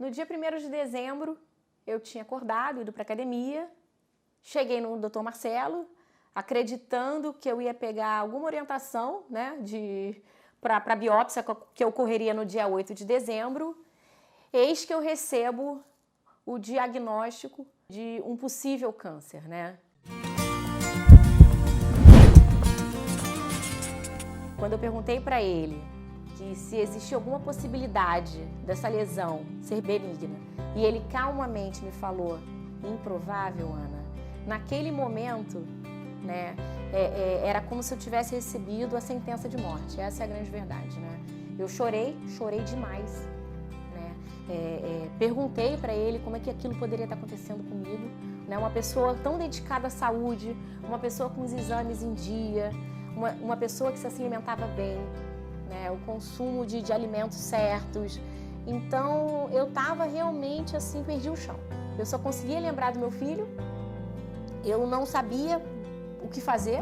No dia 1º de dezembro, eu tinha acordado, ido para academia, cheguei no Dr. Marcelo, acreditando que eu ia pegar alguma orientação, né, para a biópsia que ocorreria no dia 8 de dezembro. Eis que eu recebo o diagnóstico de um possível câncer, né? Quando eu perguntei para ele que se existia alguma possibilidade dessa lesão ser benigna, e ele calmamente me falou, improvável, Ana, naquele momento, né, era como se eu tivesse recebido a sentença de morte. Essa é a grande verdade, né? Eu chorei demais, né? Perguntei para ele como é que aquilo poderia estar acontecendo comigo, né? Uma pessoa tão dedicada à saúde, uma pessoa com os exames em dia, uma pessoa que se alimentava bem, né? O consumo de alimentos certos. Então, eu estava realmente assim, perdi o chão. Eu só conseguia lembrar do meu filho, eu não sabia o que fazer,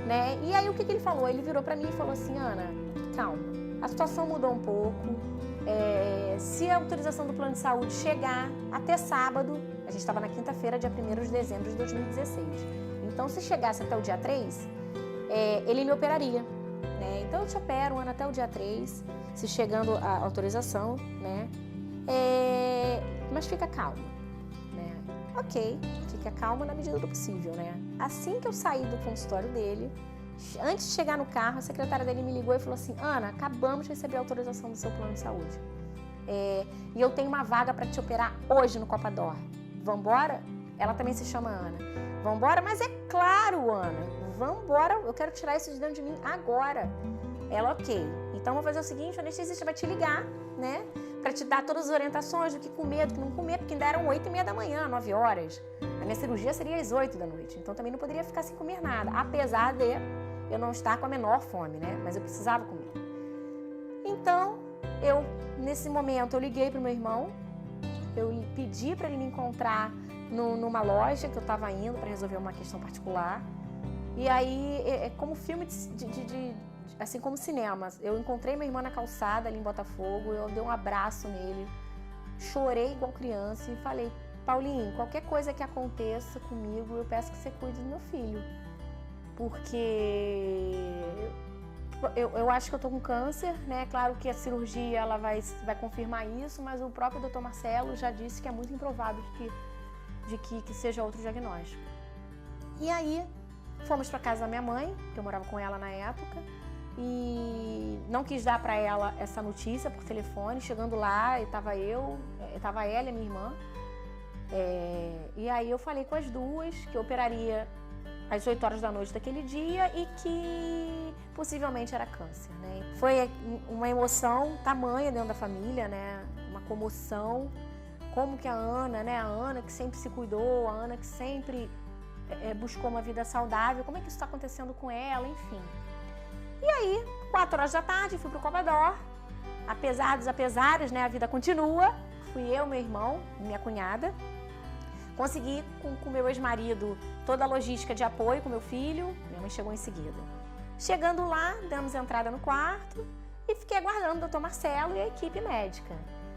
né? E aí, o que ele falou? Ele virou para mim e falou assim, Ana, calma, a situação mudou um pouco, se a autorização do plano de saúde chegar até sábado, a gente estava na quinta-feira, dia 1º de dezembro de 2016, então se chegasse até o dia 3, ele me operaria, né? Então eu te opero, Ana, até o dia 3, se chegando a autorização, né? Mas fica calma, né? Ok, fica calma na medida do possível, né? Assim que eu saí do consultório dele, antes de chegar no carro, a secretária dele me ligou e falou assim, Ana, acabamos de receber a autorização do seu plano de saúde. E eu tenho uma vaga para te operar hoje no Copador. Vambora? Ela também se chama Ana. Vambora? Mas é claro, Ana, vambora, eu quero tirar isso de dentro de mim agora. Ela, ok. Então, vou fazer o seguinte, o anestesista vai te ligar, né? Para te dar todas as orientações do que comer, do que não comer, porque ainda eram 8h30 da manhã, 9 horas. A minha cirurgia seria às 8 da noite, então também não poderia ficar sem comer nada, apesar de eu não estar com a menor fome, né? Mas eu precisava comer. Então, nesse momento, eu liguei para o meu irmão, eu pedi para ele me encontrar numa loja que eu estava indo para resolver uma questão particular. E aí, como filme assim como cinema, eu encontrei meu irmão na calçada ali em Botafogo, eu dei um abraço nele, chorei igual criança e falei, Paulinho, qualquer coisa que aconteça comigo, eu peço que você cuide do meu filho, porque eu acho que eu tô com câncer, né? Claro que a cirurgia ela vai confirmar isso, mas o próprio Dr. Marcelo já disse que é muito improvável de que seja outro diagnóstico. E aí, fomos para casa da minha mãe, que eu morava com ela na época, e não quis dar para ela essa notícia por telefone. Chegando lá, estava ela e minha irmã. E aí eu falei com as duas que eu operaria às 8 horas da noite daquele dia e que possivelmente era câncer, né? Foi uma emoção tamanha dentro da família, né? Uma comoção. Como que a Ana, né? A Ana que sempre se cuidou, a Ana que sempre buscou uma vida saudável, como é que isso está acontecendo com ela, enfim. E aí, 4 horas da tarde, fui pro Copador, apesar dos apesares, né, a vida continua, fui eu, meu irmão, minha cunhada, consegui com meu ex-marido toda a logística de apoio com meu filho, minha mãe chegou em seguida. Chegando lá, damos entrada no quarto e fiquei aguardando o Dr. Marcelo e a equipe médica,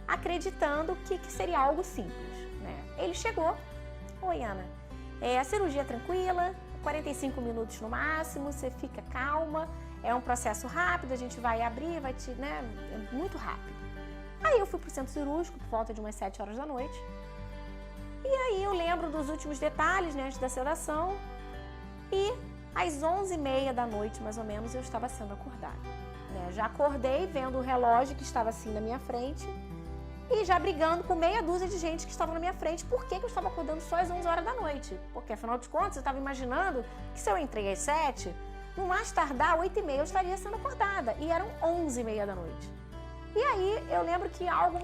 acreditando que seria algo simples, né. Ele chegou, oi Ana, a cirurgia é tranquila, 45 minutos no máximo, você fica calma, é um processo rápido, a gente vai abrir, né, é muito rápido. Aí eu fui pro centro cirúrgico por volta de umas 7 horas da noite. E aí eu lembro dos últimos detalhes, né, antes da sedação. E às 11h30 da noite, mais ou menos, eu estava sendo acordada, né? Já acordei vendo o relógio que estava assim na minha frente e já brigando com meia dúzia de gente que estava na minha frente. Por que eu estava acordando só às 11 horas da noite? Porque, afinal de contas, eu estava imaginando que se eu entrei às 7, no mais tardar, 8h30, eu estaria sendo acordada. E eram 11h30 da noite. E aí, eu lembro que algo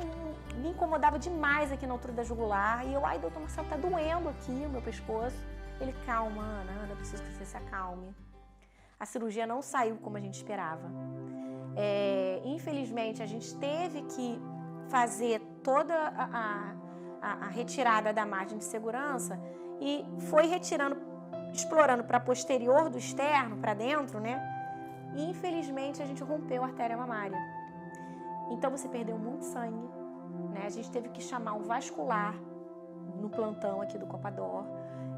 me incomodava demais aqui na altura da jugular. E eu, ai, doutor Marcelo, tá doendo aqui o meu pescoço. Ele, calma, Ana, eu preciso que você se acalme. A cirurgia não saiu como a gente esperava. Infelizmente, a gente teve que fazer toda a retirada da margem de segurança e foi retirando, explorando para posterior do externo, para dentro, né? E infelizmente a gente rompeu a artéria mamária. Então você perdeu muito sangue, né? A gente teve que chamar um vascular no plantão aqui do Copador.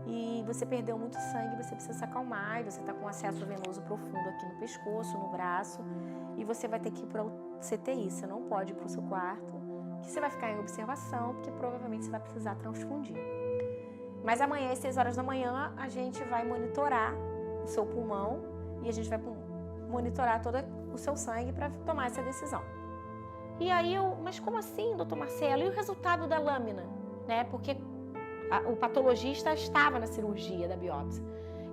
E você perdeu muito sangue, você precisa se acalmar, e você está com acesso venoso profundo aqui no pescoço, no braço, e você vai ter que ir para o CTI, você não pode ir para o seu quarto, que você vai ficar em observação, porque provavelmente você vai precisar transfundir. Mas amanhã, às 6 horas da manhã, a gente vai monitorar o seu pulmão e a gente vai monitorar todo o seu sangue para tomar essa decisão. E aí mas como assim, doutor Marcelo? E o resultado da lâmina? Né? Porque o patologista estava na cirurgia da biópsia.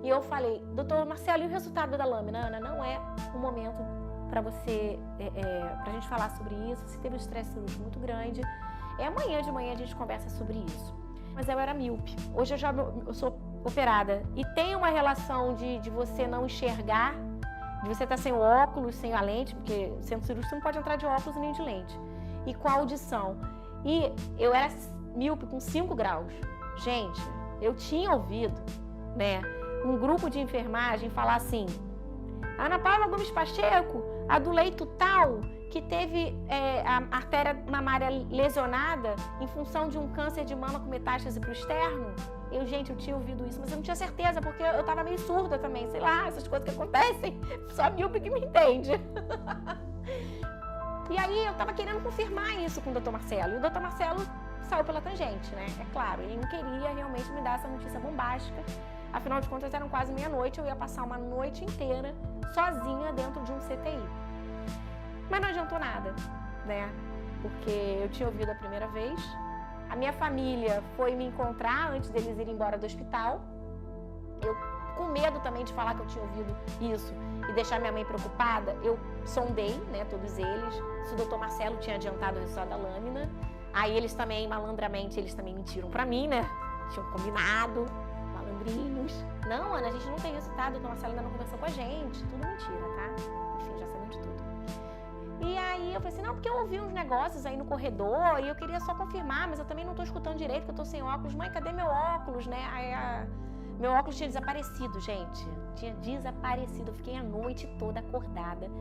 E eu falei, doutor Marcelo, e o resultado da lâmina? Ana, não é o momento para você, pra gente falar sobre isso. Você teve um estresse cirúrgico muito grande. Amanhã de manhã a gente conversa sobre isso. Mas eu era míope. Hoje eu sou operada. E tem uma relação de você não enxergar, de você estar sem o óculos, sem a lente, porque centro cirúrgico você não pode entrar de óculos nem de lente. E com a audição. E eu era míope com 5 graus. Gente, eu tinha ouvido, né, um grupo de enfermagem falar assim, Ana Paula Gomes Pacheco, a do leito tal, que teve a artéria mamária lesionada em função de um câncer de mama com metástase para o externo. Gente, eu tinha ouvido isso, mas eu não tinha certeza, porque eu estava meio surda também, sei lá, essas coisas que acontecem, só a míope que me entende. E aí eu estava querendo confirmar isso com o Dr. Marcelo, e o Dr. Marcelo saiu pela tangente, né? É claro, ele não queria realmente me dar essa notícia bombástica. Afinal de contas, eram quase meia-noite, eu ia passar uma noite inteira sozinha dentro de um CTI. Mas não adiantou nada, né? Porque eu tinha ouvido a primeira vez, a minha família foi me encontrar antes deles irem embora do hospital. Eu, com medo também de falar que eu tinha ouvido isso e deixar minha mãe preocupada, eu sondei, né, todos eles, se o Dr. Marcelo tinha adiantado o resultado da lâmina. Aí eles também, malandramente, mentiram pra mim, né? Tinham combinado, malandrinhos. Não, Ana, a gente não tem resultado, o Dr. Marcelo ainda não conversou com a gente. Tudo mentira, tá? Enfim, já sabemos de tudo. E aí eu falei assim, não, porque eu ouvi uns negócios aí no corredor e eu queria só confirmar, mas eu também não tô escutando direito, porque eu tô sem óculos. Mãe, cadê meu óculos, né? Aí meu óculos tinha desaparecido, gente. Tinha desaparecido. Eu fiquei a noite toda acordada,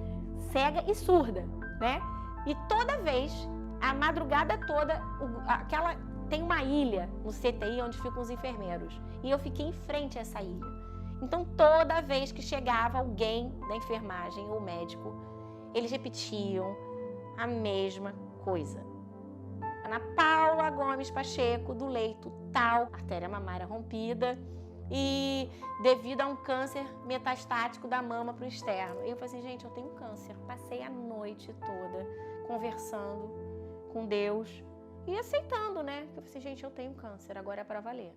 cega e surda, né? E toda vez, a madrugada toda, tem uma ilha no CTI onde ficam os enfermeiros. E eu fiquei em frente a essa ilha. Então, toda vez que chegava alguém da enfermagem ou médico, eles repetiam a mesma coisa. Ana Paula Gomes Pacheco, do leito tal, artéria mamária rompida, e devido a um câncer metastático da mama para o externo. E eu falei assim, gente, eu tenho câncer. Passei a noite toda conversando com Deus e aceitando, né? Eu falei assim, gente, eu tenho câncer, agora é para valer.